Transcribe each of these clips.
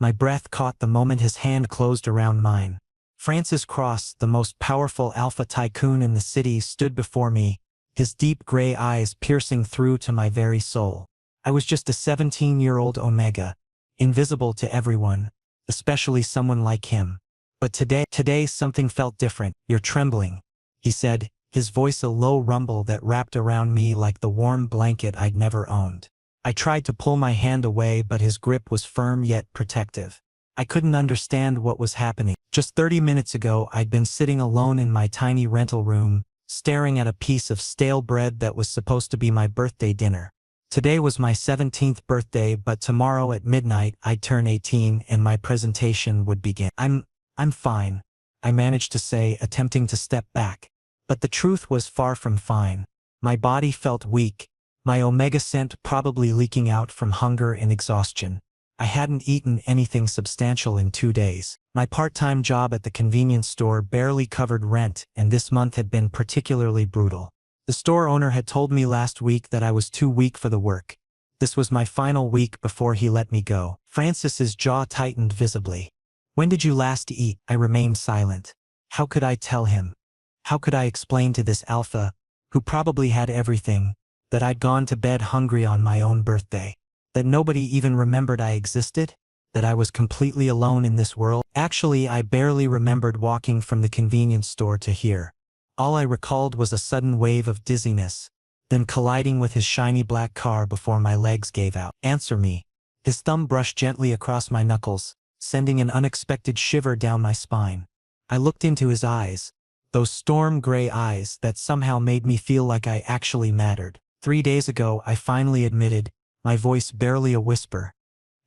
My breath caught the moment his hand closed around mine. Francis Cross, the most powerful alpha tycoon in the city, stood before me, his deep gray eyes piercing through to my very soul. I was just a 17-year-old omega, invisible to everyone, especially someone like him. But today something felt different. "You're trembling," he said, his voice a low rumble that wrapped around me like the warm blanket I'd never owned. I tried to pull my hand away, but his grip was firm yet protective. I couldn't understand what was happening. Just 30 minutes ago, I'd been sitting alone in my tiny rental room, staring at a piece of stale bread that was supposed to be my birthday dinner. Today was my 17th birthday, but tomorrow at midnight I'd turn 18 and my presentation would begin. I'm fine," I managed to say, attempting to step back. But the truth was far from fine. My body felt weak, my omega scent probably leaking out from hunger and exhaustion. I hadn't eaten anything substantial in 2 days. My part-time job at the convenience store barely covered rent, and this month had been particularly brutal. The store owner had told me last week that I was too weak for the work. This was my final week before he let me go. Francis's jaw tightened visibly. "When did you last eat?" I remained silent. How could I tell him? How could I explain to this alpha, who probably had everything, that I'd gone to bed hungry on my own birthday? That nobody even remembered I existed? That I was completely alone in this world? Actually, I barely remembered walking from the convenience store to here. All I recalled was a sudden wave of dizziness, then colliding with his shiny black car before my legs gave out. "Answer me." His thumb brushed gently across my knuckles, sending an unexpected shiver down my spine. I looked into his eyes, those storm gray eyes that somehow made me feel like I actually mattered. 3 days ago, I finally admitted, my voice barely a whisper.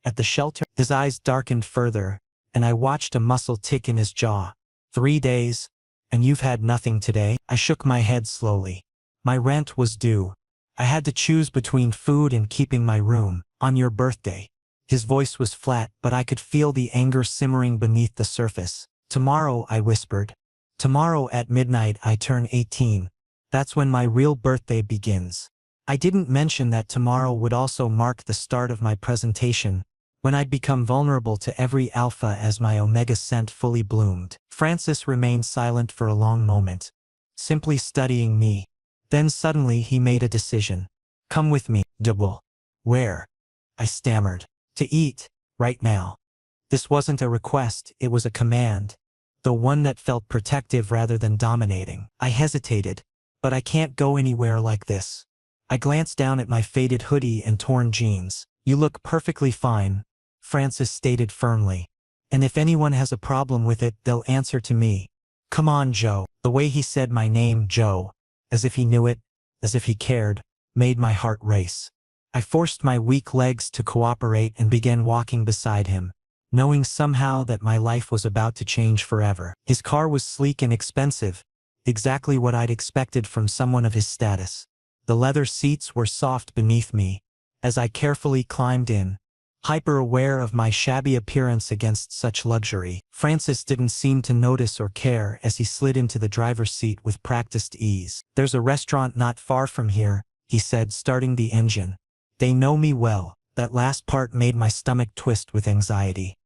"At the shelter." His eyes darkened further, and I watched a muscle tick in his jaw. 3 days? And you've had nothing today?" I shook my head slowly. My rent was due. I had to choose between food and keeping my room. "On your birthday." His voice was flat, but I could feel the anger simmering beneath the surface. "Tomorrow," I whispered. "Tomorrow at midnight I turn 18. That's when my real birthday begins." I didn't mention that tomorrow would also mark the start of my presentation, when I'd become vulnerable to every alpha as my omega scent fully bloomed. Francis remained silent for a long moment, simply studying me. Then suddenly he made a decision. "Come with me." "Double." "Where?" I stammered. "To eat. Right now." This wasn't a request, it was a command, though one that felt protective rather than dominating. I hesitated. "But I can't go anywhere like this." I glanced down at my faded hoodie and torn jeans. "You look perfectly fine," Francis stated firmly. "And if anyone has a problem with it, they'll answer to me." "Come on, Joe." The way he said my name, Joe, as if he knew it, as if he cared, made my heart race. I forced my weak legs to cooperate and began walking beside him, knowing somehow that my life was about to change forever. His car was sleek and expensive, exactly what I'd expected from someone of his status. The leather seats were soft beneath me, as I carefully climbed in, hyper-aware of my shabby appearance against such luxury. Francis didn't seem to notice or care as he slid into the driver's seat with practiced ease. "There's a restaurant not far from here," he said, starting the engine. "They know me well." That last part made my stomach twist with anxiety.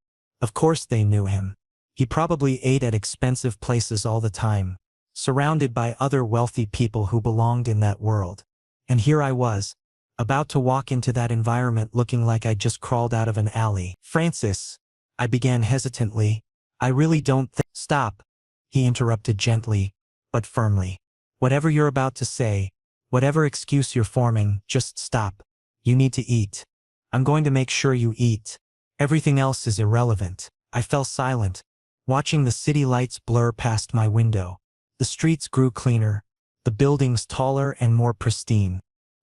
Of course they knew him. He probably ate at expensive places all the time, surrounded by other wealthy people who belonged in that world. And here I was, about to walk into that environment looking like I'd just crawled out of an alley. "Francis," I began hesitantly, "I really don't think—" "Stop," he interrupted gently, but firmly. "Whatever you're about to say, whatever excuse you're forming, just stop. You need to eat. I'm going to make sure you eat. Everything else is irrelevant." I fell silent, watching the city lights blur past my window. The streets grew cleaner, the buildings taller and more pristine.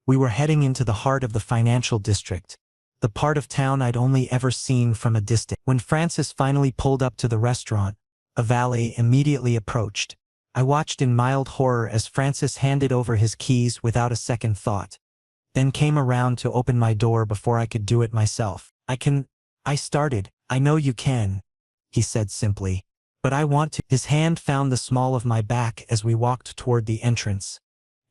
We were heading into the heart of the financial district, the part of town I'd only ever seen from a distance. When Francis finally pulled up to the restaurant, a valet immediately approached. I watched in mild horror as Francis handed over his keys without a second thought, then came around to open my door before I could do it myself. I started. "I know you can," he said simply. "But I want to." His hand found the small of my back as we walked toward the entrance,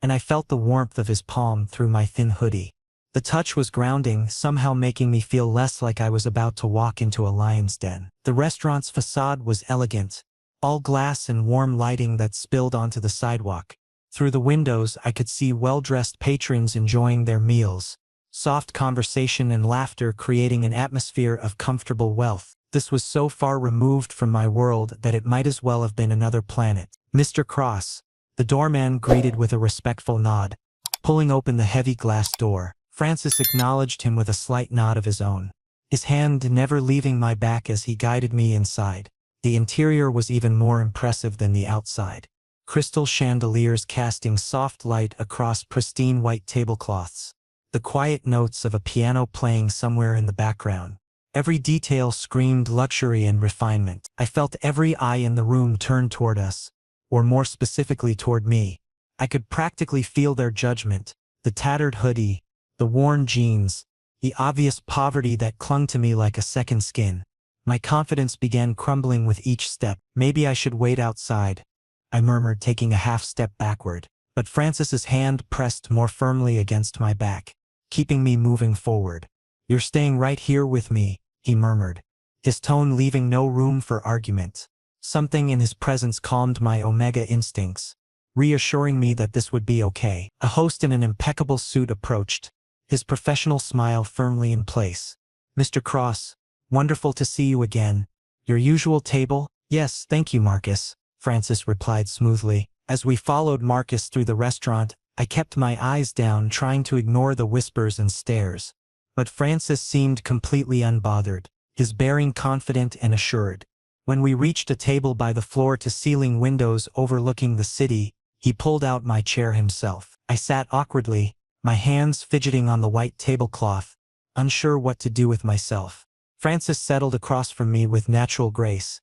and I felt the warmth of his palm through my thin hoodie. The touch was grounding, somehow making me feel less like I was about to walk into a lion's den. The restaurant's facade was elegant, all glass and warm lighting that spilled onto the sidewalk. Through the windows, I could see well-dressed patrons enjoying their meals, soft conversation and laughter creating an atmosphere of comfortable wealth. This was so far removed from my world that it might as well have been another planet. "Mr. Cross," the doorman greeted with a respectful nod, pulling open the heavy glass door. Francis acknowledged him with a slight nod of his own, his hand never leaving my back as he guided me inside. The interior was even more impressive than the outside. Crystal chandeliers casting soft light across pristine white tablecloths. The quiet notes of a piano playing somewhere in the background. Every detail screamed luxury and refinement. I felt every eye in the room turn toward us, or more specifically toward me. I could practically feel their judgment, the tattered hoodie, the worn jeans, the obvious poverty that clung to me like a second skin. My confidence began crumbling with each step. "Maybe I should wait outside," I murmured, taking a half step backward. But Francis's hand pressed more firmly against my back, keeping me moving forward. "You're staying right here with me," he murmured, his tone leaving no room for argument. Something in his presence calmed my omega instincts, reassuring me that this would be okay. A host in an impeccable suit approached, his professional smile firmly in place. "Mr. Cross, wonderful to see you again. Your usual table?" "Yes, thank you, Marcus," Francis replied smoothly. As we followed Marcus through the restaurant, I kept my eyes down, trying to ignore the whispers and stares. But Francis seemed completely unbothered, his bearing confident and assured. When we reached a table by the floor-to-ceiling windows overlooking the city, he pulled out my chair himself. I sat awkwardly, my hands fidgeting on the white tablecloth, unsure what to do with myself. Francis settled across from me with natural grace,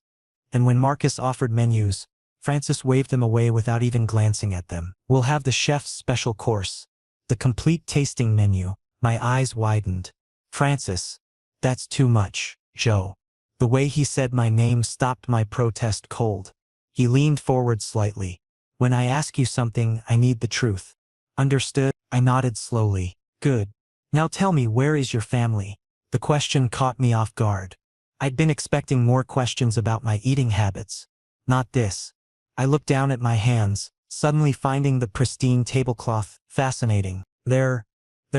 and when Marcus offered menus, Francis waved them away without even glancing at them. "We'll have the chef's special course, the complete tasting menu." My eyes widened. "Francis, that's too much, Joe." The way he said my name stopped my protest cold. He leaned forward slightly. "When I ask you something, I need the truth. Understood?" I nodded slowly. "Good. Now tell me, where is your family?" The question caught me off guard. I'd been expecting more questions about my eating habits. Not this. I looked down at my hands, suddenly finding the pristine tablecloth fascinating. They're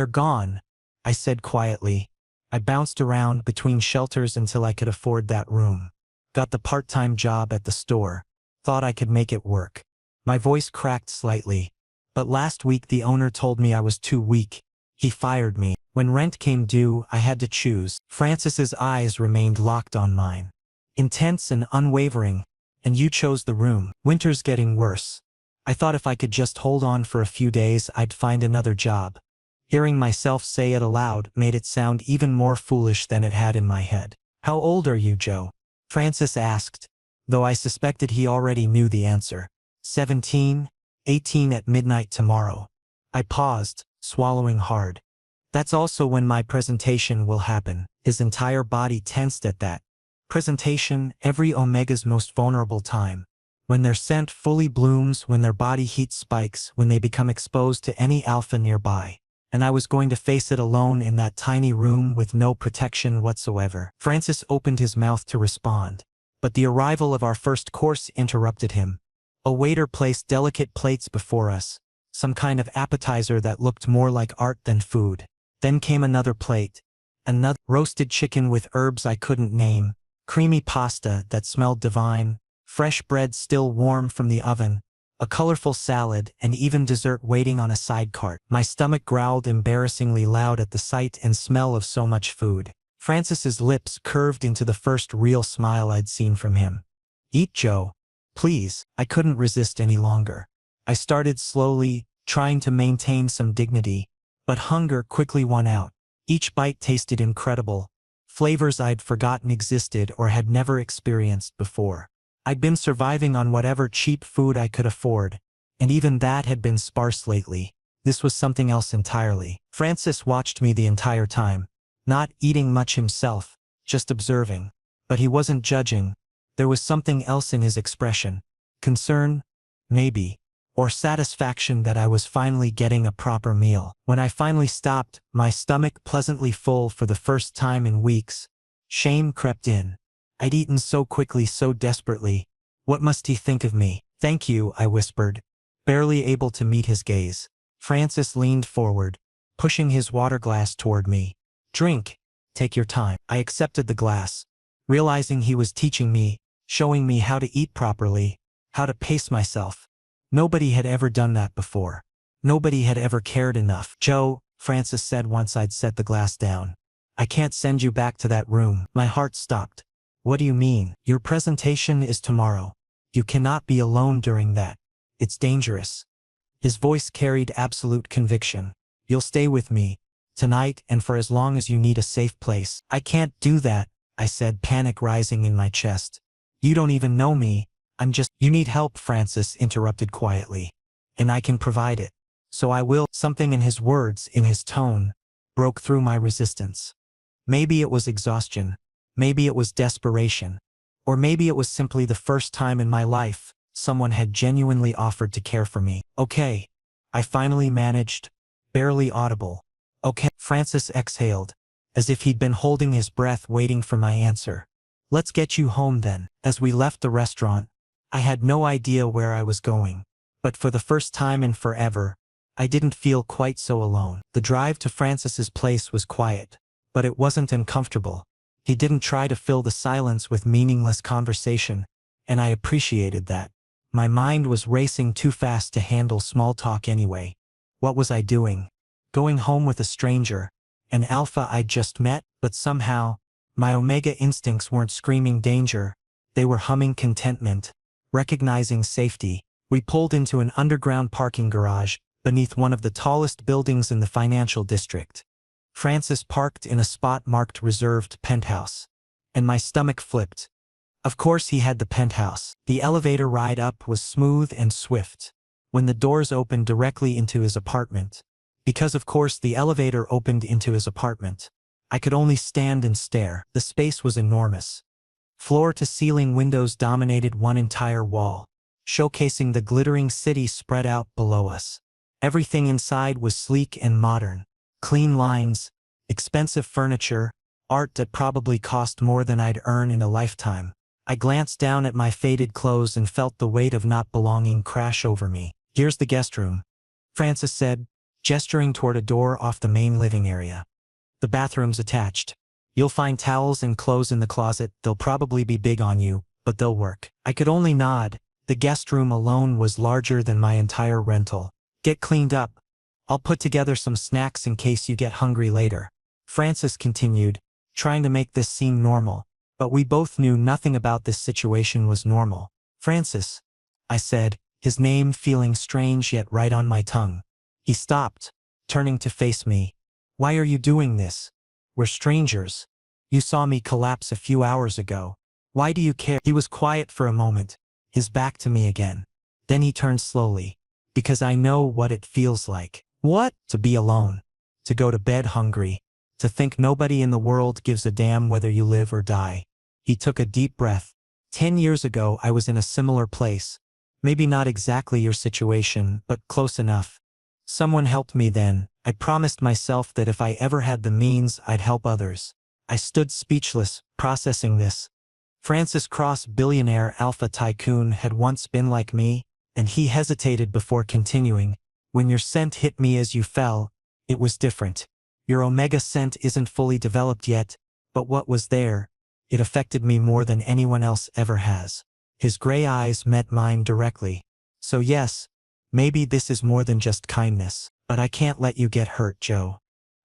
gone," I said quietly. I bounced around between shelters until I could afford that room. Got the part-time job at the store. Thought I could make it work. My voice cracked slightly. But last week the owner told me I was too weak. He fired me. When rent came due, I had to choose. Francis's eyes remained locked on mine, intense and unwavering. "And you chose the room. Winter's getting worse." I thought if I could just hold on for a few days, I'd find another job. Hearing myself say it aloud made it sound even more foolish than it had in my head. "How old are you, Joe?" Francis asked, though I suspected he already knew the answer. 17, 18 at midnight tomorrow." I paused, swallowing hard. "That's also when my presentation will happen." His entire body tensed at that. Presentation, every omega's most vulnerable time. When their scent fully blooms, when their body heat spikes, when they become exposed to any alpha nearby. And I was going to face it alone in that tiny room with no protection whatsoever. Francis opened his mouth to respond, but the arrival of our first course interrupted him. A waiter placed delicate plates before us, some kind of appetizer that looked more like art than food. Then came another plate, another roasted chicken with herbs I couldn't name, creamy pasta that smelled divine, fresh bread still warm from the oven, a colorful salad, and even dessert waiting on a side cart. My stomach growled embarrassingly loud at the sight and smell of so much food. Francis's lips curved into the first real smile I'd seen from him. "Eat, Joe. Please." I couldn't resist any longer. I started slowly, trying to maintain some dignity, but hunger quickly won out. Each bite tasted incredible, flavors I'd forgotten existed or had never experienced before. I'd been surviving on whatever cheap food I could afford, and even that had been sparse lately. This was something else entirely. Francis watched me the entire time, not eating much himself, just observing. But he wasn't judging. There was something else in his expression. Concern? Maybe. or satisfaction that I was finally getting a proper meal. When I finally stopped, my stomach pleasantly full for the first time in weeks, shame crept in. I'd eaten so quickly, so desperately. What must he think of me? Thank you, I whispered, barely able to meet his gaze. Francis leaned forward, pushing his water glass toward me. Drink. Take your time. I accepted the glass, realizing he was teaching me, showing me how to eat properly, how to pace myself. Nobody had ever done that before. Nobody had ever cared enough. Joe, Francis said once I'd set the glass down, I can't send you back to that room. My heart stopped. What do you mean? Your presentation is tomorrow. You cannot be alone during that. It's dangerous. His voice carried absolute conviction. You'll stay with me, tonight and for as long as you need a safe place. I can't do that, I said, panic rising in my chest. You don't even know me. You need help, Francis interrupted quietly. And I can provide it. So I will. Something in his words, in his tone, broke through my resistance. Maybe it was exhaustion. Maybe it was desperation. Or maybe it was simply the first time in my life someone had genuinely offered to care for me. Okay. I finally managed, barely audible. Okay. Francis exhaled, as if he'd been holding his breath waiting for my answer. Let's get you home then. As we left the restaurant, I had no idea where I was going. But for the first time in forever, I didn't feel quite so alone. The drive to Francis's place was quiet, but it wasn't uncomfortable. He didn't try to fill the silence with meaningless conversation, and I appreciated that. My mind was racing too fast to handle small talk anyway. What was I doing? Going home with a stranger, an alpha I'd just met? But somehow, my omega instincts weren't screaming danger. They were humming contentment, recognizing safety. We pulled into an underground parking garage beneath one of the tallest buildings in the financial district. Francis parked in a spot marked reserved penthouse, and my stomach flipped. Of course he had the penthouse. The elevator ride up was smooth and swift. When the doors opened directly into his apartment, because of course the elevator opened into his apartment, I could only stand and stare. The space was enormous. Floor-to-ceiling windows dominated one entire wall, showcasing the glittering city spread out below us. Everything inside was sleek and modern. Clean lines, expensive furniture, art that probably cost more than I'd earn in a lifetime. I glanced down at my faded clothes and felt the weight of not belonging crash over me. Here's the guest room, Francis said, gesturing toward a door off the main living area. The bathroom's attached. You'll find towels and clothes in the closet. They'll probably be big on you, but they'll work. I could only nod. The guest room alone was larger than my entire rental. Get cleaned up. I'll put together some snacks in case you get hungry later. Francis continued, trying to make this seem normal, but we both knew nothing about this situation was normal. Francis, I said, his name feeling strange yet right on my tongue. He stopped, turning to face me. Why are you doing this? We're strangers. You saw me collapse a few hours ago. Why do you care? He was quiet for a moment, his back to me again. Then he turned slowly. Because I know what it feels like. What? To be alone. To go to bed hungry. To think nobody in the world gives a damn whether you live or die. He took a deep breath. 10 years ago I was in a similar place. Maybe not exactly your situation, but close enough. Someone helped me then. I promised myself that if I ever had the means, I'd help others. I stood speechless, processing this. Francis Cross, billionaire alpha tycoon, had once been like me, and he hesitated before continuing. When your scent hit me as you fell, it was different. Your omega scent isn't fully developed yet, but what was there, it affected me more than anyone else ever has. His gray eyes met mine directly. So yes, maybe this is more than just kindness, but I can't let you get hurt, Joe.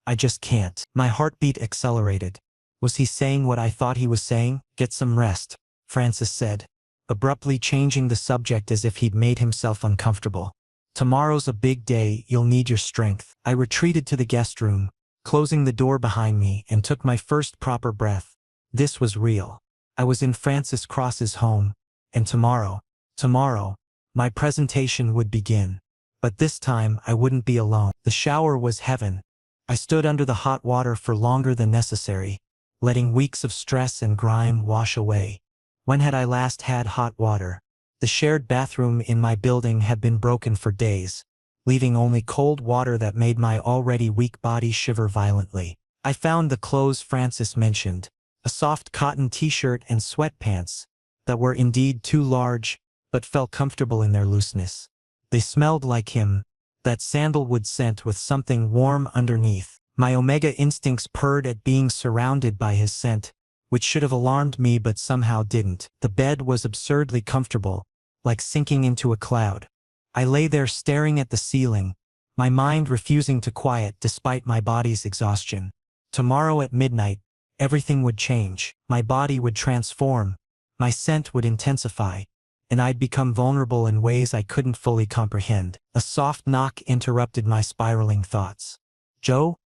I just can't. My heartbeat accelerated. Was he saying what I thought he was saying? Get some rest, Francis said, abruptly changing the subject as if he'd made himself uncomfortable. Tomorrow's a big day, you'll need your strength. I retreated to the guest room, closing the door behind me, and took my first proper breath. This was real. I was in Francis Cross's home, and tomorrow, my presentation would begin. But this time I wouldn't be alone. The shower was heaven. I stood under the hot water for longer than necessary, letting weeks of stress and grime wash away. When had I last had hot water? The shared bathroom in my building had been broken for days, leaving only cold water that made my already weak body shiver violently. I found the clothes Francis mentioned, a soft cotton t-shirt and sweatpants that were indeed too large, but felt comfortable in their looseness. They smelled like him, that sandalwood scent with something warm underneath. My omega instincts purred at being surrounded by his scent, which should have alarmed me but somehow didn't. The bed was absurdly comfortable, like sinking into a cloud. I lay there staring at the ceiling, my mind refusing to quiet despite my body's exhaustion. Tomorrow at midnight, everything would change. My body would transform, my scent would intensify, and I'd become vulnerable in ways I couldn't fully comprehend. A soft knock interrupted my spiraling thoughts. "Joe?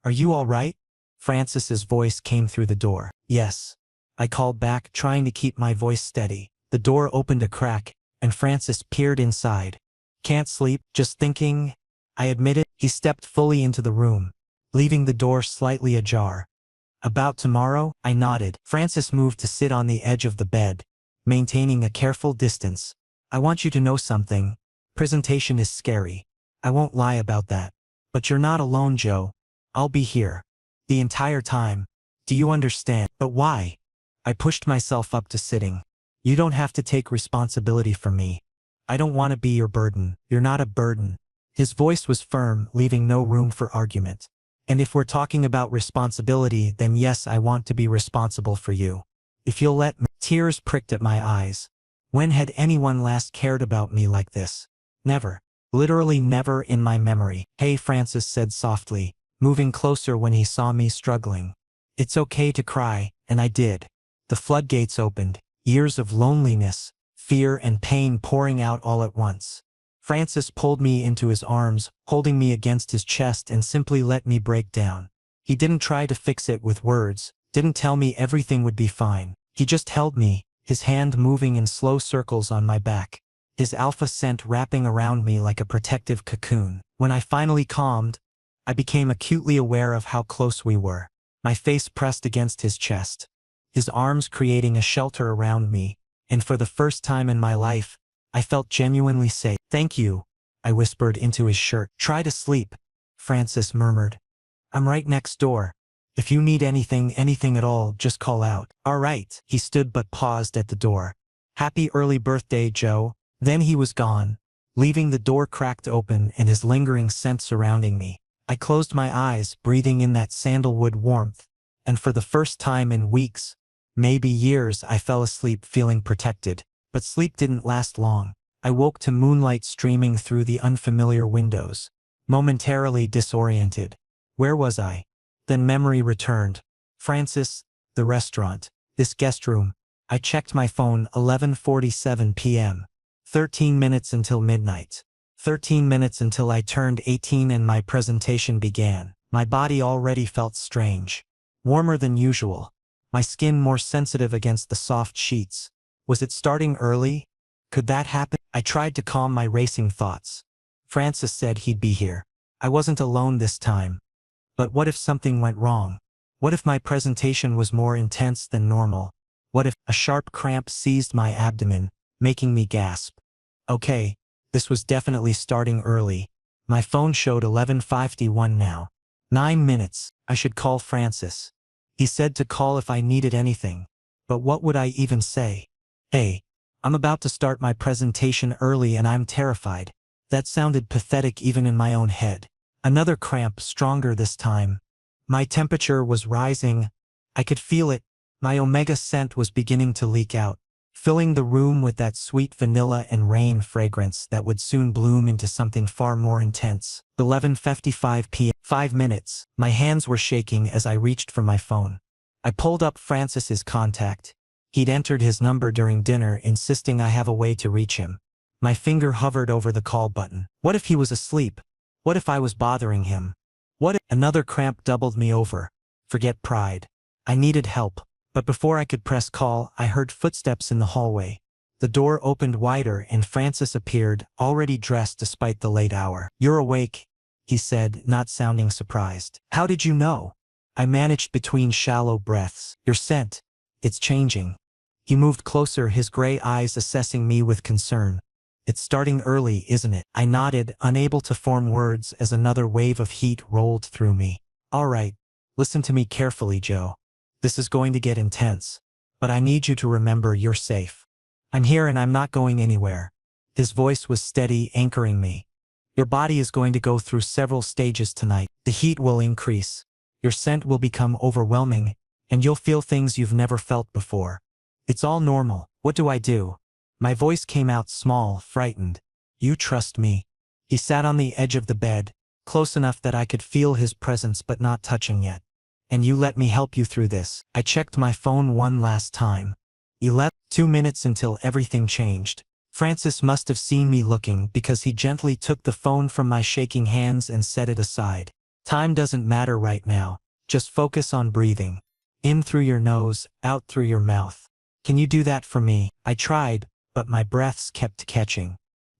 Are you all right?" Francis's voice came through the door. "Yes," I called back, trying to keep my voice steady. The door opened a crack, and Francis peered inside. "Can't sleep, just thinking," I admitted. He stepped fully into the room, leaving the door slightly ajar. "About tomorrow?" I nodded. Francis moved to sit on the edge of the bed, maintaining a careful distance. "I want you to know something. Presentation is scary. I won't lie about that. But you're not alone, Joe. I'll be here. The entire time. Do you understand?" "But why?" I pushed myself up to sitting. "You don't have to take responsibility for me. I don't want to be your burden." "You're not a burden." His voice was firm, leaving no room for argument. "And if we're talking about responsibility, then yes, I want to be responsible for you. If you'll let me." Tears pricked at my eyes. When had anyone last cared about me like this? Never. Literally never in my memory. "Hey," Francis said softly, moving closer when he saw me struggling. "It's okay to cry," and I did. The floodgates opened, years of loneliness, fear and pain pouring out all at once. Francis pulled me into his arms, holding me against his chest and simply let me break down. He didn't try to fix it with words, didn't tell me everything would be fine. He just held me, his hand moving in slow circles on my back, his alpha scent wrapping around me like a protective cocoon. When I finally calmed, I became acutely aware of how close we were. My face pressed against his chest, his arms creating a shelter around me, and for the first time in my life, I felt genuinely safe. "Thank you," I whispered into his shirt. "Try to sleep," Francis murmured. "I'm right next door. If you need anything at all, just call out." "All right." He stood but paused at the door. "Happy early birthday, Joe." Then he was gone, leaving the door cracked open and his lingering scent surrounding me. I closed my eyes, breathing in that sandalwood warmth, and for the first time in weeks, maybe years, I fell asleep feeling protected. But sleep didn't last long. I woke to moonlight streaming through the unfamiliar windows, momentarily disoriented. Where was I? Then memory returned. Francis, the restaurant, this guest room. I checked my phone. 11:47 p.m. 13 minutes until midnight. 13 minutes until I turned 18 and my presentation began. My body already felt strange. Warmer than usual. My skin more sensitive against the soft sheets. Was it starting early? Could that happen? I tried to calm my racing thoughts. Francis said he'd be here. I wasn't alone this time. But what if something went wrong? What if my presentation was more intense than normal? What if a sharp cramp seized my abdomen, making me gasp? Okay, this was definitely starting early. My phone showed 11:51 now. 9 minutes. I should call Francis. He said to call if I needed anything. But what would I even say? "Hey, I'm about to start my presentation early and I'm terrified." That sounded pathetic even in my own head. Another cramp, stronger this time. My temperature was rising. I could feel it. My omega scent was beginning to leak out, filling the room with that sweet vanilla and rain fragrance that would soon bloom into something far more intense. 11:55 p.m. 5 minutes. My hands were shaking as I reached for my phone. I pulled up Francis's contact. He'd entered his number during dinner, insisting I have a way to reach him. My finger hovered over the call button. What if he was asleep? What if I was bothering him? What if another cramp doubled me over? Forget pride. I needed help. But before I could press call, I heard footsteps in the hallway. The door opened wider and Francis appeared, already dressed despite the late hour. "You're awake," he said, not sounding surprised. "How did you know?" I managed between shallow breaths. "Your scent. It's changing." He moved closer, his gray eyes assessing me with concern. It's starting early, isn't it? I nodded, unable to form words as another wave of heat rolled through me. All right, listen to me carefully, Joe. This is going to get intense. But I need you to remember you're safe. I'm here and I'm not going anywhere. His voice was steady, anchoring me. Your body is going to go through several stages tonight. The heat will increase. Your scent will become overwhelming, and you'll feel things you've never felt before. It's all normal. What do I do? My voice came out small, frightened. You trust me. He sat on the edge of the bed, close enough that I could feel his presence but not touching yet. And you let me help you through this. I checked my phone one last time. 2 minutes until everything changed. Francis must have seen me looking because he gently took the phone from my shaking hands and set it aside. Time doesn't matter right now. Just focus on breathing. In through your nose, out through your mouth. Can you do that for me? I tried, but my breaths kept catching.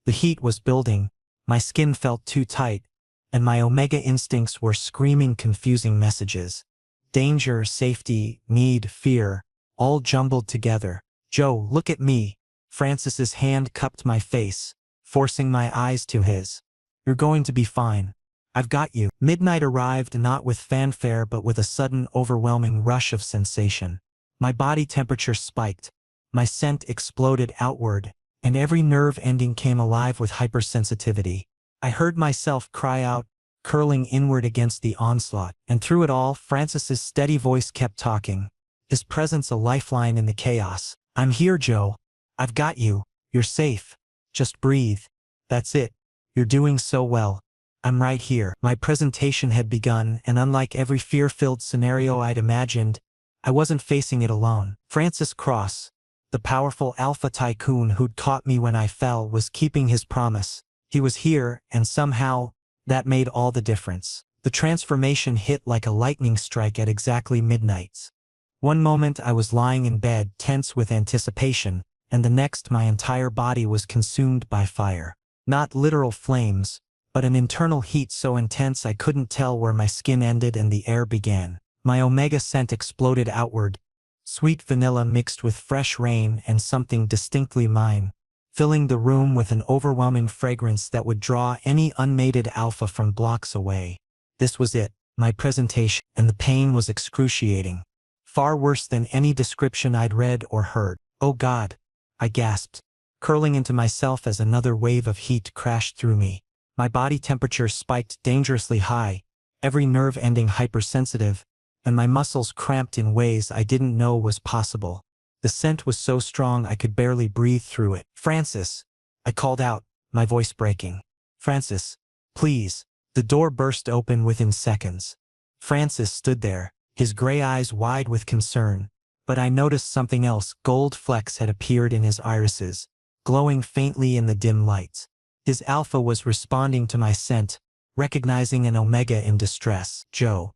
The heat was building, my skin felt too tight, and my omega instincts were screaming confusing messages. Danger, safety, need, fear, all jumbled together. Joe, look at me. Francis's hand cupped my face, forcing my eyes to his. You're going to be fine. I've got you. Midnight arrived not with fanfare but with a sudden overwhelming rush of sensation. My body temperature spiked, my scent exploded outward, and every nerve ending came alive with hypersensitivity. I heard myself cry out, curling inward against the onslaught, and through it all Francis's steady voice kept talking, his presence a lifeline in the chaos. I'm here, Joe. I've got you. You're safe. Just breathe. That's it. You're doing so well. I'm right here. My presentation had begun, and unlike every fear-filled scenario I'd imagined, I wasn't facing it alone. Francis Cross, the powerful alpha tycoon who'd caught me when I fell, was keeping his promise. He was here, and somehow, that made all the difference. The transformation hit like a lightning strike at exactly midnight. One moment I was lying in bed, tense with anticipation, and the next my entire body was consumed by fire. Not literal flames, but an internal heat so intense I couldn't tell where my skin ended and the air began. My omega scent exploded outward, sweet vanilla mixed with fresh rain and something distinctly mine, filling the room with an overwhelming fragrance that would draw any unmated alpha from blocks away. This was it, my presentation, and the pain was excruciating. Far worse than any description I'd read or heard. Oh God, I gasped, curling into myself as another wave of heat crashed through me. My body temperature spiked dangerously high, every nerve ending hypersensitive, and my muscles cramped in ways I didn't know was possible. The scent was so strong I could barely breathe through it. Francis, I called out, my voice breaking. Francis, please. The door burst open within seconds. Francis stood there, his gray eyes wide with concern, but I noticed something else. Gold flecks had appeared in his irises, glowing faintly in the dim light. His alpha was responding to my scent, recognizing an omega in distress. Joe.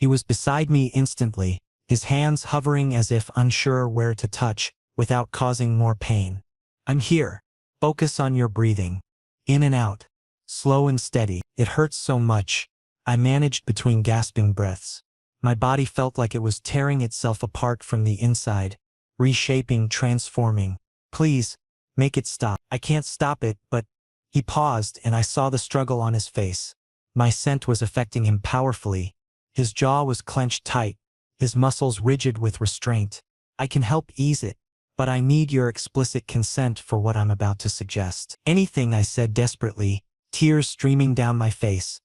He was beside me instantly, his hands hovering as if unsure where to touch, without causing more pain. I'm here. Focus on your breathing. In and out. Slow and steady. It hurts so much. I managed between gasping breaths. My body felt like it was tearing itself apart from the inside, reshaping, transforming. Please, make it stop. I can't stop it, but... He paused, and I saw the struggle on his face. My scent was affecting him powerfully. His jaw was clenched tight, his muscles rigid with restraint. I can help ease it, but I need your explicit consent for what I'm about to suggest. Anything, I said desperately, tears streaming down my face.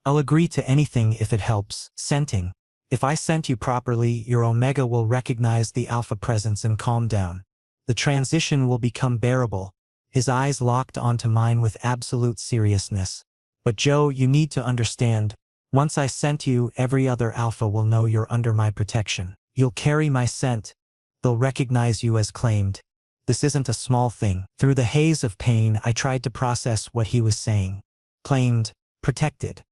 I'll agree to anything if it helps. Scenting. If I scent you properly, your omega will recognize the alpha presence and calm down. The transition will become bearable. His eyes locked onto mine with absolute seriousness. But Joe, you need to understand. Once I scent you, every other alpha will know you're under my protection. You'll carry my scent. They'll recognize you as claimed. This isn't a small thing. Through the haze of pain, I tried to process what he was saying. Claimed, protected.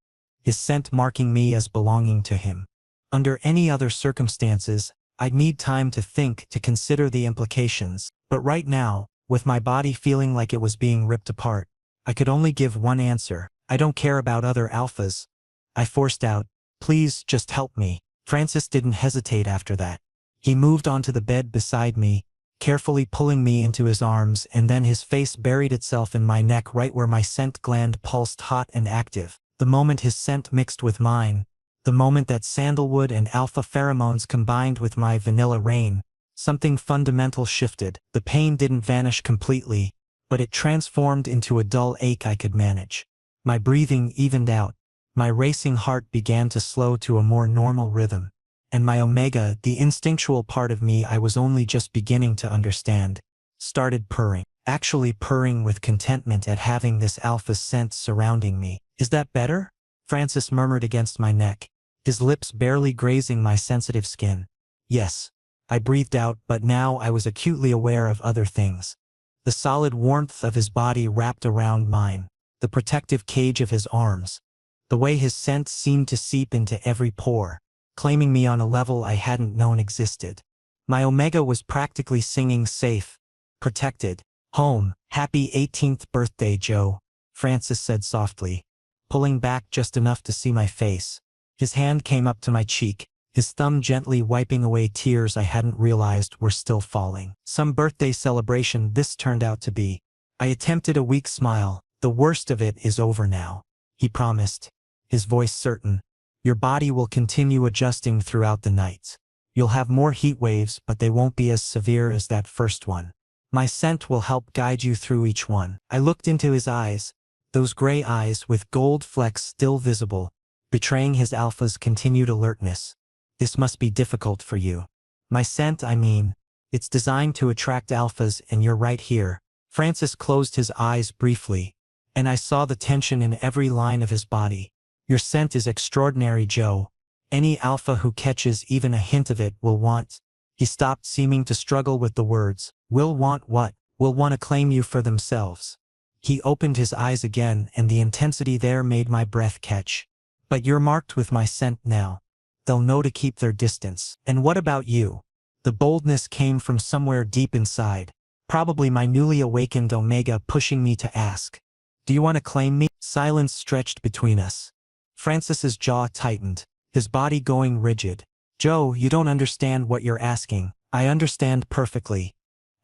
His scent marking me as belonging to him. Under any other circumstances, I'd need time to think, to consider the implications. But right now, with my body feeling like it was being ripped apart, I could only give one answer. I don't care about other alphas. I forced out, please just help me. Francis didn't hesitate after that. He moved onto the bed beside me, carefully pulling me into his arms, and then his face buried itself in my neck right where my scent gland pulsed hot and active. The moment his scent mixed with mine, the moment that sandalwood and alpha pheromones combined with my vanilla rain, something fundamental shifted. The pain didn't vanish completely, but it transformed into a dull ache I could manage. My breathing evened out. My racing heart began to slow to a more normal rhythm. And my omega, the instinctual part of me I was only just beginning to understand, started purring. Actually purring with contentment at having this alpha scent surrounding me. "Is that better?" Francis murmured against my neck, his lips barely grazing my sensitive skin. "Yes," I breathed out, but now I was acutely aware of other things. The solid warmth of his body wrapped around mine, the protective cage of his arms, the way his scent seemed to seep into every pore, claiming me on a level I hadn't known existed. My omega was practically singing safe, protected, home. "Happy 18th birthday, Joe," Francis said softly, pulling back just enough to see my face. His hand came up to my cheek, his thumb gently wiping away tears I hadn't realized were still falling. Some birthday celebration this turned out to be. I attempted a weak smile. "The worst of it is over now," he promised, his voice certain. "Your body will continue adjusting throughout the night. You'll have more heat waves, but they won't be as severe as that first one. My scent will help guide you through each one." I looked into his eyes, those gray eyes with gold flecks still visible, betraying his alpha's continued alertness. "This must be difficult for you. My scent, I mean, it's designed to attract alphas, and you're right here." Francis closed his eyes briefly, and I saw the tension in every line of his body. "Your scent is extraordinary, Joe. Any alpha who catches even a hint of it will want—" He stopped, seeming to struggle with the words. "Will want what?" "Will want to claim you for themselves." He opened his eyes again, and the intensity there made my breath catch. "But you're marked with my scent now. They'll know to keep their distance." "And what about you?" The boldness came from somewhere deep inside, probably my newly awakened omega pushing me to ask. "Do you want to claim me?" Silence stretched between us. Francis's jaw tightened, his body going rigid. "Joe, you don't understand what you're asking." "I understand perfectly."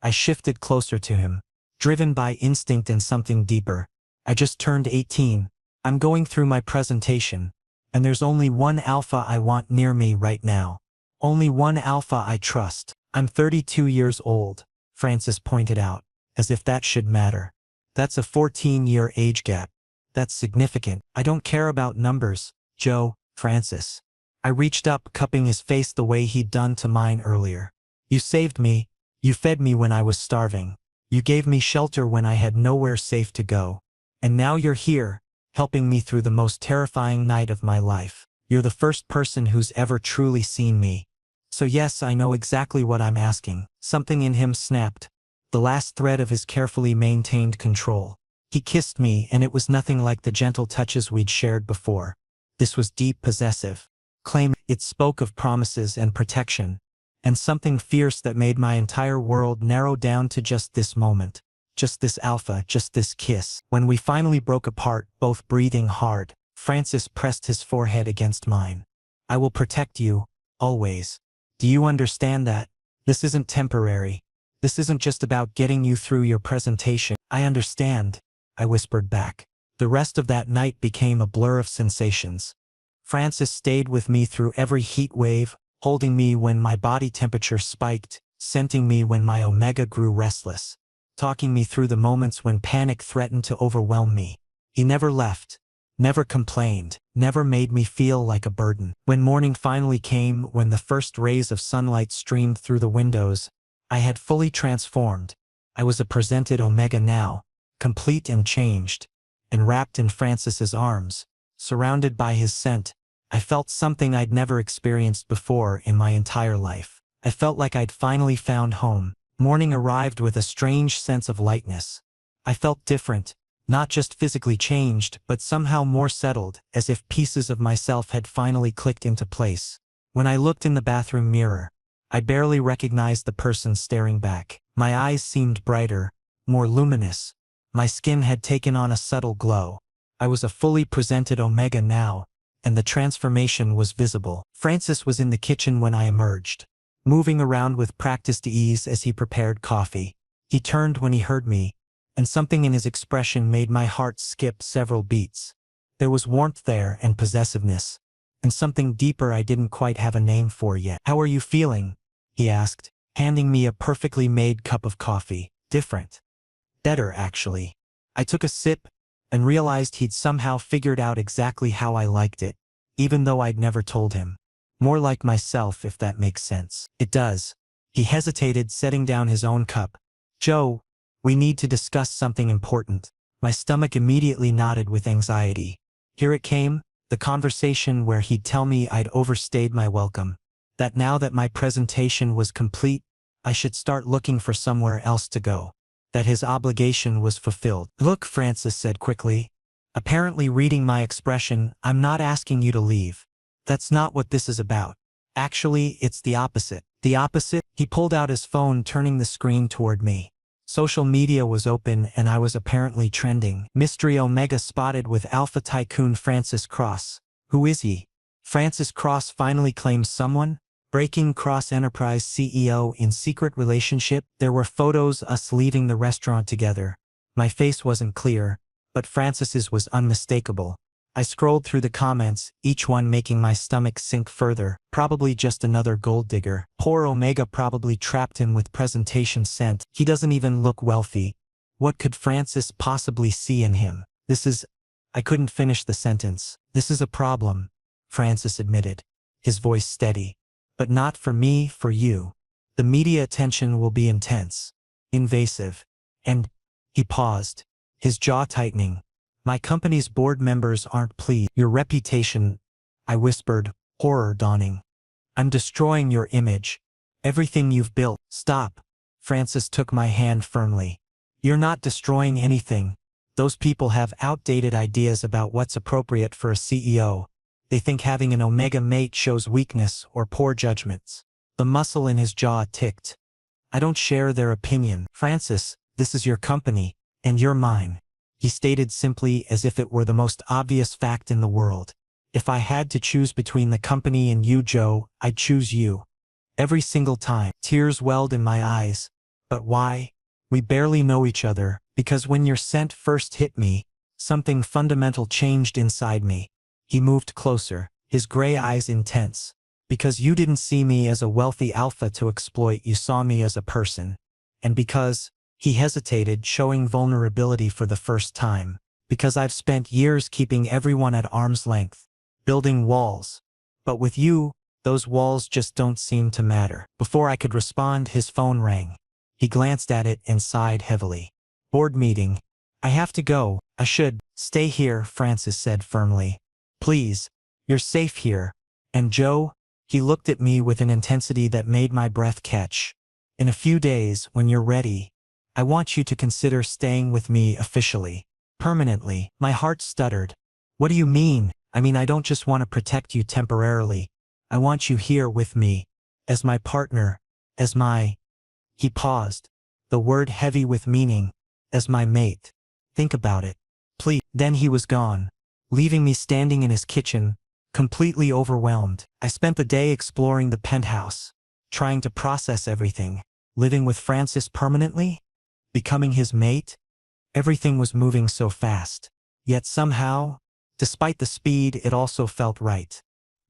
I shifted closer to him, driven by instinct and something deeper. "I just turned 18. I'm going through my presentation, and there's only one alpha I want near me right now. Only one alpha I trust." "I'm 32 years old," Francis pointed out, as if that should matter. "That's a 14-year age gap. That's significant." "I don't care about numbers, Joe." "Francis." I reached up, cupping his face the way he'd done to mine earlier. "You saved me. You fed me when I was starving. You gave me shelter when I had nowhere safe to go. And now you're here, helping me through the most terrifying night of my life. You're the first person who's ever truly seen me. So yes, I know exactly what I'm asking." Something in him snapped, the last thread of his carefully maintained control. He kissed me, and it was nothing like the gentle touches we'd shared before. This was deep, possessive. Claim. It spoke of promises and protection, and something fierce that made my entire world narrow down to just this moment. Just this alpha, just this kiss. When we finally broke apart, both breathing hard, Francis pressed his forehead against mine. "I will protect you, always. Do you understand that? This isn't temporary. This isn't just about getting you through your presentation." "I understand," I whispered back. The rest of that night became a blur of sensations. Francis stayed with me through every heat wave, holding me when my body temperature spiked, scenting me when my omega grew restless, talking me through the moments when panic threatened to overwhelm me. He never left, never complained, never made me feel like a burden. When morning finally came, when the first rays of sunlight streamed through the windows, I had fully transformed. I was a presented omega now, complete and changed, and wrapped in Francis's arms, surrounded by his scent. I felt something I'd never experienced before in my entire life. I felt like I'd finally found home. Morning arrived with a strange sense of lightness. I felt different, not just physically changed, but somehow more settled, as if pieces of myself had finally clicked into place. When I looked in the bathroom mirror, I barely recognized the person staring back. My eyes seemed brighter, more luminous. My skin had taken on a subtle glow. I was a fully presented omega now, and the transformation was visible. Francis was in the kitchen when I emerged. moving around with practiced ease as he prepared coffee. He turned when he heard me, and something in his expression made my heart skip several beats. There was warmth there and possessiveness, and something deeper I didn't quite have a name for yet. "How are you feeling?" he asked, handing me a perfectly made cup of coffee. "Different. Better, actually." I took a sip and realized he'd somehow figured out exactly how I liked it, even though I'd never told him. More like myself, if that makes sense. "It does." He hesitated, setting down his own cup. "Joe, we need to discuss something important." My stomach immediately knotted with anxiety. Here it came, the conversation where he'd tell me I'd overstayed my welcome. That now that my presentation was complete, I should start looking for somewhere else to go. That his obligation was fulfilled. "Look," Francis said quickly, apparently reading my expression, "I'm not asking you to leave. That's not what this is about. Actually, it's the opposite." "The opposite?" He pulled out his phone, turning the screen toward me. Social media was open and I was apparently trending. "Mystery Omega spotted with Alpha Tycoon Francis Cross. Who is he?" "Francis Cross finally claims someone? Breaking Cross Enterprise CEO in secret relationship." There were photos us leaving the restaurant together. My face wasn't clear, but Francis's was unmistakable. I scrolled through the comments, each one making my stomach sink further. Probably just another gold digger. Poor Omega probably trapped him with presentation sent. He doesn't even look wealthy. What could Francis possibly see in him? I couldn't finish the sentence. "This is a problem," Francis admitted, his voice steady. "But not for me, for you. The media attention will be intense, invasive, and—" He paused, his jaw tightening. "My company's board members aren't pleased." "Your reputation," I whispered, horror dawning. "I'm destroying your image. Everything you've built." "Stop." Francis took my hand firmly. "You're not destroying anything. Those people have outdated ideas about what's appropriate for a CEO. They think having an Omega mate shows weakness or poor judgments." The muscle in his jaw ticked. "I don't share their opinion." "Francis, this is your company, and you're mine," he stated simply, as if it were the most obvious fact in the world. "If I had to choose between the company and you, Joe, I'd choose you. Every single time." Tears welled in my eyes. "But why?" "We barely know each other, because when your scent first hit me, something fundamental changed inside me." He moved closer, his gray eyes intense. "Because you didn't see me as a wealthy alpha to exploit, you saw me as a person. And because—" He hesitated, showing vulnerability for the first time. "Because I've spent years keeping everyone at arm's length, building walls. But with you, those walls just don't seem to matter." Before I could respond, his phone rang. He glanced at it and sighed heavily. "Board meeting. I have to go." "I should stay here," Francis said firmly. "Please, you're safe here. And Joe," he looked at me with an intensity that made my breath catch, "in a few days, when you're ready, I want you to consider staying with me officially. Permanently." My heart stuttered. "What do you mean?" "I mean, I don't just want to protect you temporarily. I want you here with me. As my partner. As my—" He paused, the word heavy with meaning. "As my mate. Think about it. Please." Then he was gone, leaving me standing in his kitchen, completely overwhelmed. I spent the day exploring the penthouse, trying to process everything. Living with Francis permanently? Becoming his mate? Everything was moving so fast. Yet somehow, despite the speed, it also felt right.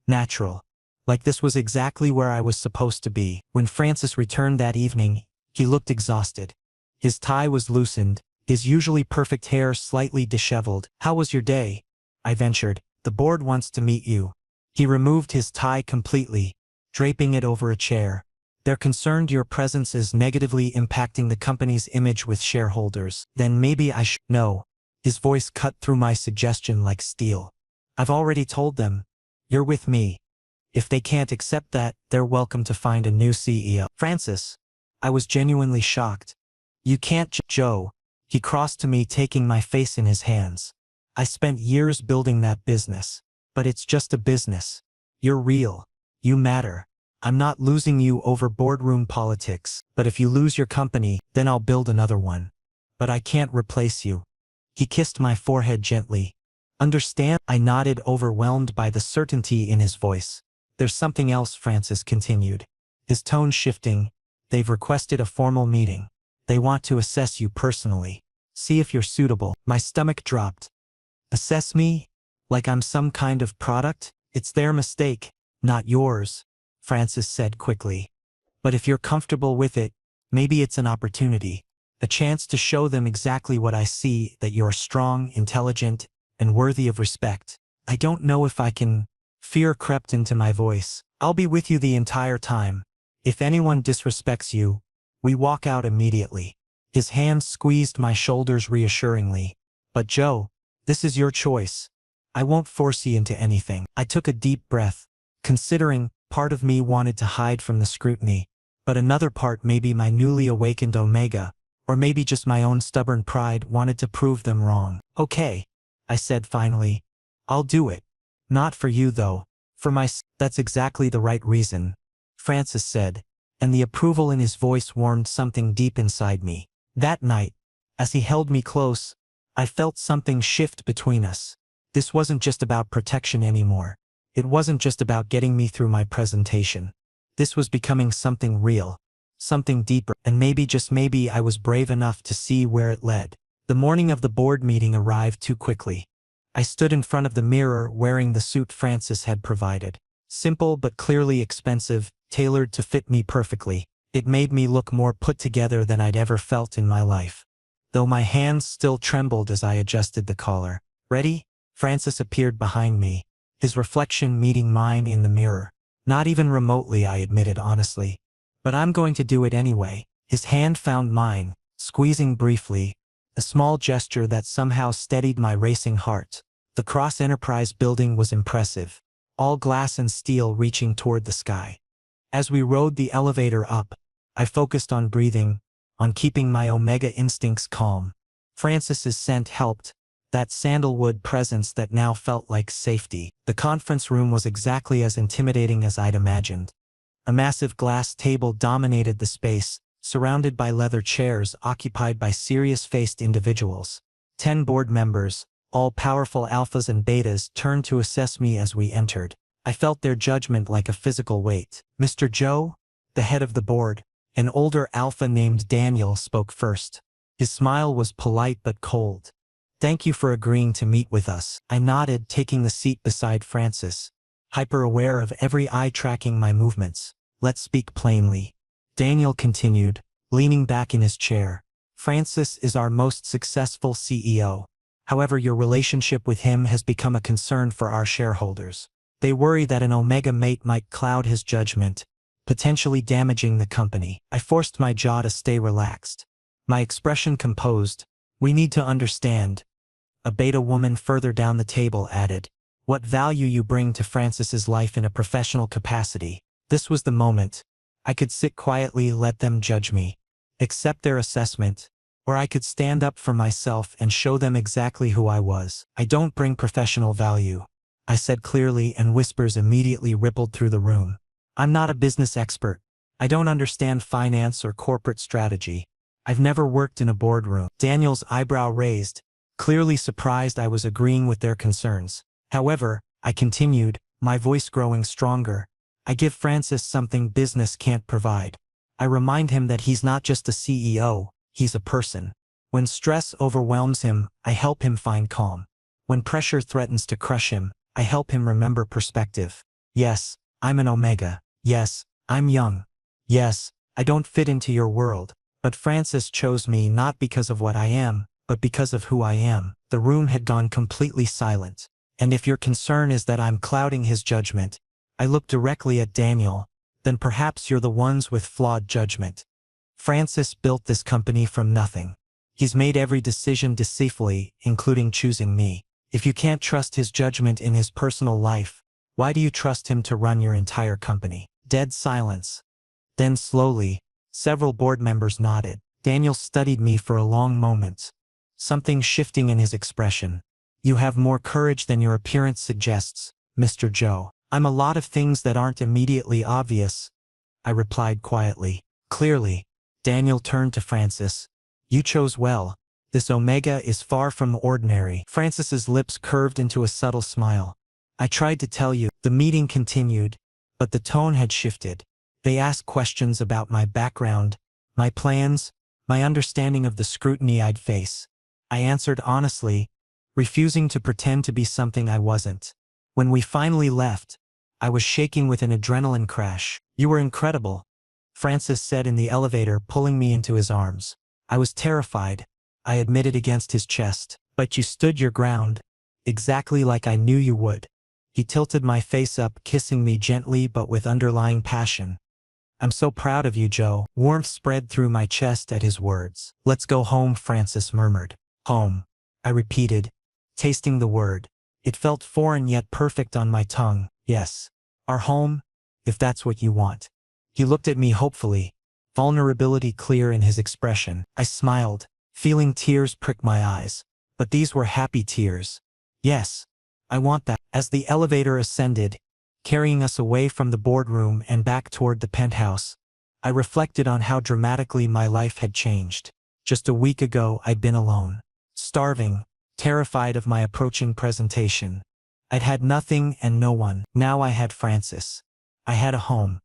Natural. Like this was exactly where I was supposed to be. When Francis returned that evening, he looked exhausted. His tie was loosened, his usually perfect hair slightly disheveled. "How was your day?" I ventured. "The board wants to meet you." He removed his tie completely, draping it over a chair. "They're concerned your presence is negatively impacting the company's image with shareholders." "Then maybe I should—" "No." His voice cut through my suggestion like steel. "I've already told them. You're with me. If they can't accept that, they're welcome to find a new CEO." "Francis." I was genuinely shocked. "You can't Joe." He crossed to me, taking my face in his hands. "I spent years building that business. But it's just a business. You're real. You matter. I'm not losing you over boardroom politics. But if you lose your company, then I'll build another one. But I can't replace you." He kissed my forehead gently. "Understand?" I nodded, overwhelmed by the certainty in his voice. "There's something else," Francis continued. his tone shifting. They've requested a formal meeting. They want to assess you personally. See if you're suitable. My stomach dropped. Assess me? Like I'm some kind of product? It's their mistake, not yours, Francis said quickly. But if you're comfortable with it, maybe it's an opportunity. A chance to show them exactly what I see, that you're strong, intelligent, and worthy of respect. I don't know if I can. Fear crept into my voice. I'll be with you the entire time. If anyone disrespects you, we walk out immediately. His hand squeezed my shoulders reassuringly. But Joe, this is your choice. I won't force you into anything. I took a deep breath, considering part of me wanted to hide from the scrutiny, but another part, maybe my newly awakened Omega, or maybe just my own stubborn pride, wanted to prove them wrong. Okay, I said finally. I'll do it. Not for you though. For That's exactly the right reason, Francis said, and the approval in his voice warmed something deep inside me. That night, as he held me close, I felt something shift between us. This wasn't just about protection anymore. It wasn't just about getting me through my presentation. This was becoming something real, something deeper, and maybe, just maybe, I was brave enough to see where it led. The morning of the board meeting arrived too quickly. I stood in front of the mirror wearing the suit Francis had provided. Simple but clearly expensive, tailored to fit me perfectly. It made me look more put together than I'd ever felt in my life, though my hands still trembled as I adjusted the collar. Ready? Francis appeared behind me, his reflection meeting mine in the mirror. Not even remotely, I admitted honestly. But I'm going to do it anyway. His hand found mine, squeezing briefly, a small gesture that somehow steadied my racing heart. The Cross Enterprise building was impressive, all glass and steel reaching toward the sky. As we rode the elevator up, I focused on breathing, on keeping my Omega instincts calm. Francis's scent helped, that sandalwood presence that now felt like safety. The conference room was exactly as intimidating as I'd imagined. A massive glass table dominated the space, surrounded by leather chairs occupied by serious-faced individuals. 10 board members, all powerful alphas and betas, turned to assess me as we entered. I felt their judgment like a physical weight. Mr. Joe, the head of the board, an older alpha named Daniel, spoke first. His smile was polite but cold. Thank you for agreeing to meet with us. I nodded, taking the seat beside Francis, hyper-aware of every eye tracking my movements. Let's speak plainly, Daniel continued, leaning back in his chair. Francis is our most successful CEO. However, your relationship with him has become a concern for our shareholders. They worry that an Omega mate might cloud his judgment, potentially damaging the company. I forced my jaw to stay relaxed, my expression composed. We need to understand, a beta woman further down the table added, what value you bring to Francis's life in a professional capacity. This was the moment. I could sit quietly, let them judge me, accept their assessment, or I could stand up for myself and show them exactly who I was. I don't bring professional value, I said clearly, and whispers immediately rippled through the room. I'm not a business expert. I don't understand finance or corporate strategy. I've never worked in a boardroom. Daniel's eyebrow raised, clearly surprised I was agreeing with their concerns. However, I continued, my voice growing stronger. I give Francis something business can't provide. I remind him that he's not just a CEO, he's a person. When stress overwhelms him, I help him find calm. When pressure threatens to crush him, I help him remember perspective. Yes, I'm an Omega. Yes, I'm young. Yes, I don't fit into your world. But Francis chose me not because of what I am, but because of who I am. The room had gone completely silent. And if your concern is that I'm clouding his judgment, I looked directly at Daniel, then perhaps you're the ones with flawed judgment. Francis built this company from nothing. He's made every decision deceitfully, including choosing me. If you can't trust his judgment in his personal life, why do you trust him to run your entire company? Dead silence. Then slowly, several board members nodded. Daniel studied me for a long moment, something shifting in his expression. You have more courage than your appearance suggests, Mr. Joe. I'm a lot of things that aren't immediately obvious, I replied quietly. Clearly, Daniel turned to Francis. You chose well. This Omega is far from ordinary. Francis's lips curved into a subtle smile. I tried to tell you. The meeting continued, but the tone had shifted. They asked questions about my background, my plans, my understanding of the scrutiny I'd face. I answered honestly, refusing to pretend to be something I wasn't. When we finally left, I was shaking with an adrenaline crash. "You were incredible," Francis said in the elevator, pulling me into his arms. I was terrified, I admitted against his chest. "But you stood your ground. Exactly like I knew you would." He tilted my face up, kissing me gently but with underlying passion. "I'm so proud of you, Joe." Warmth spread through my chest at his words. "Let's go home," Francis murmured. "Home," I repeated, tasting the word. It felt foreign yet perfect on my tongue. "Yes. Our home, if that's what you want." He looked at me hopefully, vulnerability clear in his expression. I smiled, feeling tears prick my eyes. But these were happy tears. "Yes. I want that." As the elevator ascended, carrying us away from the boardroom and back toward the penthouse, I reflected on how dramatically my life had changed. Just a week ago I'd been alone, starving, terrified of my approaching presentation. I'd had nothing and no one. Now I had Francis. I had a home.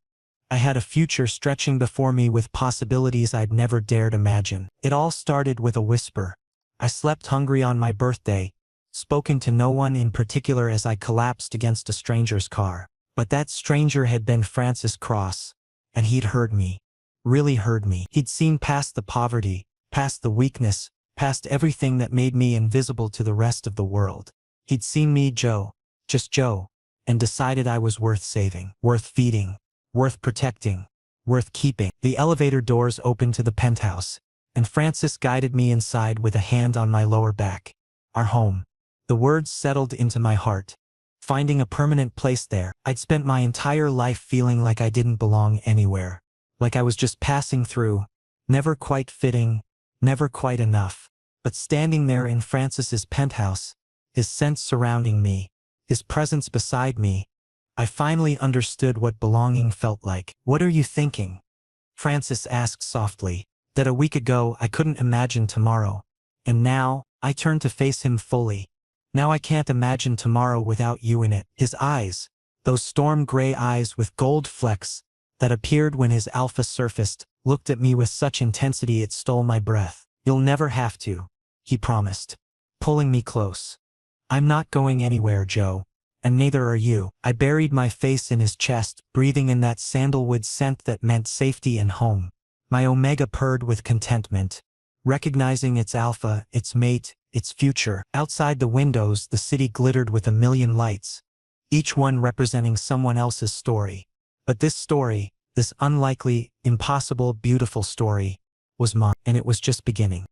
I had a future stretching before me with possibilities I'd never dared imagine. It all started with a whisper. I slept hungry on my birthday, spoken to no one in particular as I collapsed against a stranger's car. But that stranger had been Francis Cross, and he'd heard me. Really heard me. He'd seen past the poverty, past the weakness, past everything that made me invisible to the rest of the world. He'd seen me, Joe, just Joe, and decided I was worth saving, worth feeding, worth protecting, worth keeping. The elevator doors opened to the penthouse, and Francis guided me inside with a hand on my lower back. Our home. The words settled into my heart, finding a permanent place there. I'd spent my entire life feeling like I didn't belong anywhere, like I was just passing through, never quite fitting, never quite enough. But standing there in Francis's penthouse, his scent surrounding me, his presence beside me, I finally understood what belonging felt like. "What are you thinking?" Francis asked softly. That a week ago I couldn't imagine tomorrow, and now I turned to face him fully. "Now I can't imagine tomorrow without you in it." His eyes, those storm gray eyes with gold flecks that appeared when his alpha surfaced, looked at me with such intensity it stole my breath. "You'll never have to," he promised, pulling me close. "I'm not going anywhere, Joe, and neither are you." I buried my face in his chest, breathing in that sandalwood scent that meant safety and home. My omega purred with contentment, recognizing its alpha, its mate, its future. Outside the windows, the city glittered with a million lights, each one representing someone else's story. But this story, this unlikely, impossible, beautiful story, was mine, and it was just beginning.